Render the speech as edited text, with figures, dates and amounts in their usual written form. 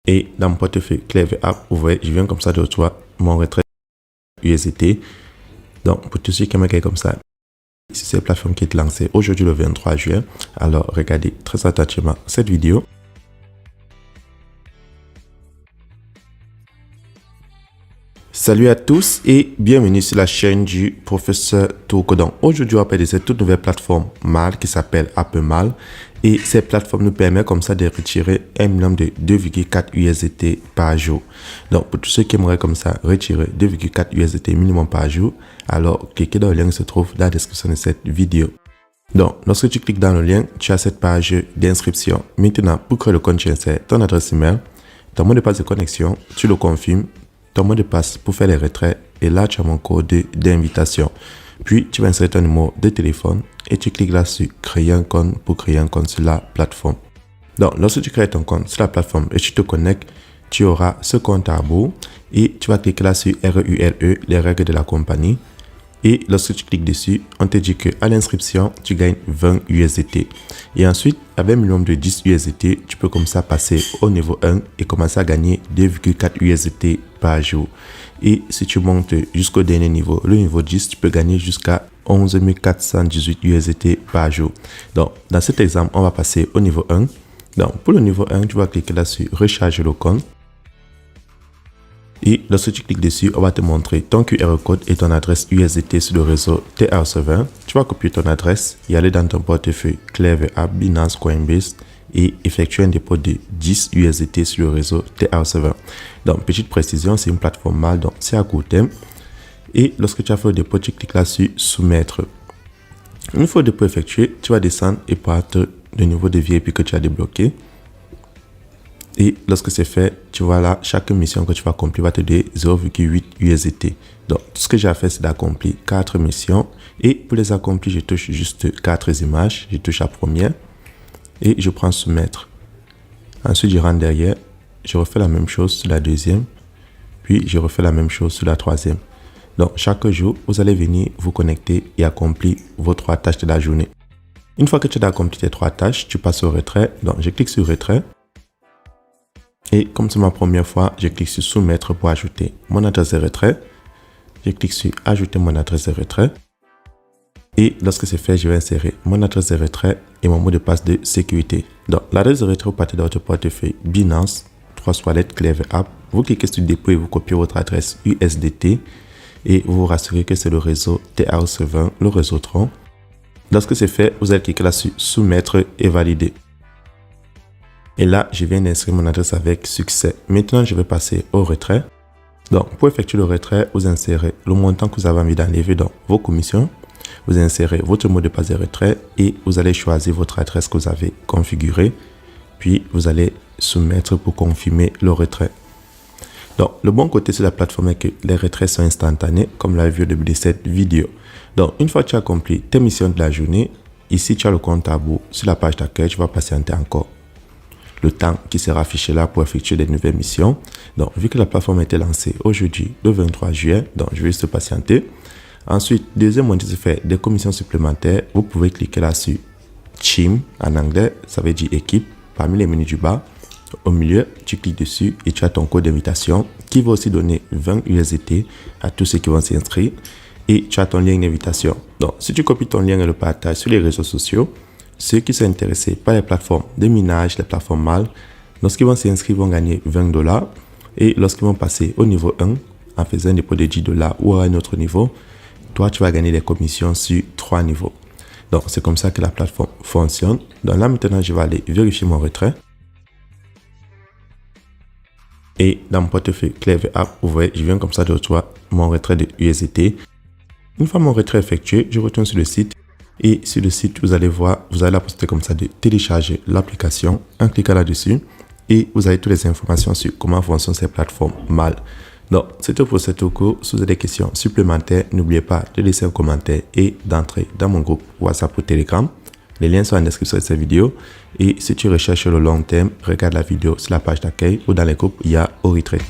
Et dans mon portefeuille Clever App, vous voyez, je viens comme ça de retrouver mon retrait USDT. Donc, pour tous ceux qui aiment comme ça, c'est la plateforme qui est lancée aujourd'hui le 23 juin. Alors, regardez très attentivement cette vidéo. Salut à tous et bienvenue sur la chaîne du professeur Togo. Donc aujourd'hui on va parler de cette toute nouvelle plateforme MAL qui s'appelle AppMAL et cette plateforme nous permet comme ça de retirer un minimum de 2,4 USDT par jour. Donc pour tous ceux qui aimeraient comme ça retirer 2,4 USDT minimum par jour, alors cliquez dans le lien qui se trouve dans la description de cette vidéo. Donc lorsque tu cliques dans le lien, tu as cette page d'inscription. Maintenant pour créer le compte, tu insères ton adresse email, ton mot de passe de connexion, tu le confirmes, ton mot de passe pour faire les retraits et là tu as mon code d'invitation. Puis tu vas insérer ton numéro de téléphone et tu cliques là sur créer un compte pour créer un compte sur la plateforme. Donc lorsque tu crées ton compte sur la plateforme et tu te connectes, tu auras ce compte à rebours et tu vas cliquer là sur RULE, les règles de la compagnie. Et lorsque tu cliques dessus, on te dit qu'à l'inscription, tu gagnes 20 USDT. Et ensuite, avec un minimum de 10 USDT, tu peux comme ça passer au niveau 1 et commencer à gagner 2,4 USDT par jour. Et si tu montes jusqu'au dernier niveau, le niveau 10, tu peux gagner jusqu'à 11 418 USDT par jour. Donc, dans cet exemple, on va passer au niveau 1. Donc, pour le niveau 1, tu vas cliquer là sur recharger le compte. Et lorsque tu cliques dessus, on va te montrer ton QR code et ton adresse USDT sur le réseau TR20. Tu vas copier ton adresse et aller dans ton portefeuille Clever App, Binance, Coinbase et effectuer un dépôt de 10 USDT sur le réseau TR20. Donc, petite précision, c'est une plateforme MAL, donc c'est à court terme. Et lorsque tu as fait le dépôt, tu cliques là sur soumettre. Une fois le dépôt effectué, tu vas descendre et battre le niveau de VIP que tu as débloqué. Et lorsque c'est fait, tu vois là, chaque mission que tu vas accomplir va te donner 0,8 USDT. Donc, tout ce que j'ai à faire, c'est d'accomplir 4 missions. Et pour les accomplir, je touche juste 4 images. Je touche la première et je prends soumettre. Ensuite, je rentre derrière. Je refais la même chose sur la deuxième. Puis, je refais la même chose sur la troisième. Donc, chaque jour, vous allez venir vous connecter et accomplir vos 3 tâches de la journée. Une fois que tu as accompli tes 3 tâches, tu passes au retrait. Donc, je clique sur retrait. Et comme c'est ma première fois, je clique sur soumettre pour ajouter mon adresse de retrait. Je clique sur ajouter mon adresse de retrait. Et lorsque c'est fait, je vais insérer mon adresse de retrait et mon mot de passe de sécurité. Donc, l'adresse de retrait, vous partez de votre portefeuille Binance, 3 lettres Clever App. Vous cliquez sur dépôt et vous copiez votre adresse USDT. Et vous vous rassurez que c'est le réseau TR20, le réseau Tron. Lorsque c'est fait, vous allez cliquer là sur soumettre et valider. Et là, je viens d'inscrire mon adresse avec succès. Maintenant, je vais passer au retrait. Donc, pour effectuer le retrait, vous insérez le montant que vous avez envie d'enlever dans vos commissions. Vous insérez votre mot de passe de retrait et vous allez choisir votre adresse que vous avez configurée. Puis, vous allez soumettre pour confirmer le retrait. Donc, le bon côté sur la plateforme est que les retraits sont instantanés, comme l'a vu au début de cette vidéo. Donc, une fois que tu as accompli tes missions de la journée, ici, tu as le compte à rebours. Sur la page d'accueil, tu vas patienter encore le temps qui sera affiché là pour effectuer des nouvelles missions. Donc, vu que la plateforme a été lancée aujourd'hui, le 23 juillet, donc je vais juste patienter. Ensuite, deuxième moyen de faire des commissions supplémentaires, vous pouvez cliquer là sur Team en anglais, ça veut dire équipe, parmi les menus du bas. Au milieu, tu cliques dessus et tu as ton code d'invitation qui va aussi donner 20 USDT à tous ceux qui vont s'inscrire. Et tu as ton lien d'invitation. Donc, si tu copies ton lien et le partages sur les réseaux sociaux, ceux qui sont intéressés par les plateformes de minage, les plateformes MAL, lorsqu'ils vont s'inscrire, vont gagner 20 $. Et lorsqu'ils vont passer au niveau 1, en faisant un dépôt de 10 $ ou à un autre niveau, toi, tu vas gagner des commissions sur 3 niveaux. Donc, c'est comme ça que la plateforme fonctionne. Donc là, maintenant, je vais aller vérifier mon retrait. Et dans mon portefeuille Clever App, vous voyez, je viens comme ça de retrouver mon retrait de USDT. Une fois mon retrait effectué, je retourne sur le site. Et sur le site, vous allez voir, vous avez la possibilité comme ça de télécharger l'application en cliquant là-dessus. Et vous avez toutes les informations sur comment fonctionnent ces plateformes MAL. Donc, c'est tout pour cette cours. Si vous avez des questions supplémentaires, n'oubliez pas de laisser un commentaire et d'entrer dans mon groupe WhatsApp ou Telegram. Les liens sont en description de cette vidéo. Et si tu recherches le long terme, regarde la vidéo sur la page d'accueil ou dans les groupes, il y a au retrait.